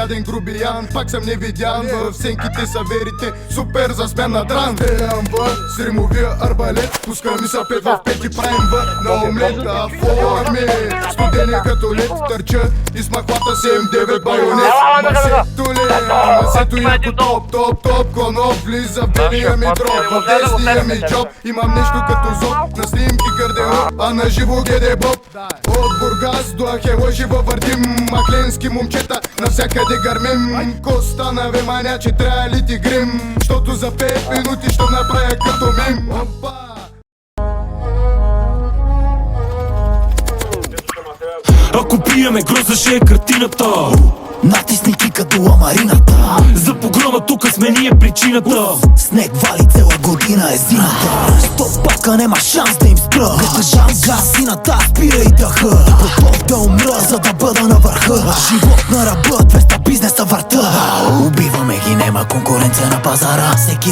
даден грубиян. Пак съм невидян, в сенките са верите, супер за смяна дран. Стрелям с римовия арбалет, пускам и са 5 в 5 и правим на омлет. А форми, студени като лед, търча и с махвата 7-9 байонет. Масето ли, масето яко топ, конов влиза в белия ми дроп. В десния ми джоб имам нещо като зоб, на снимки гардероб, а на живо геде боб. От Бургас до Ахела живо въртим, махленски момчета навсякъде гърмим. Коста на веманя, че трябва ли ти грим, защото за 5 минути ще направя като мим. Ако пиеме гроза, ще е картината. Натисни кика до ламарината. За погрома тука сме ние причината. Снег вали цела година е зимата. Стоп пака, нема шанс да им спра. Държам газината, спира и дъха. Готов да умра, за да бъда на върха. Живот на ръба, 200 бизнеса върта. Убиваме ги, нема конкуренция на пазара. Всеки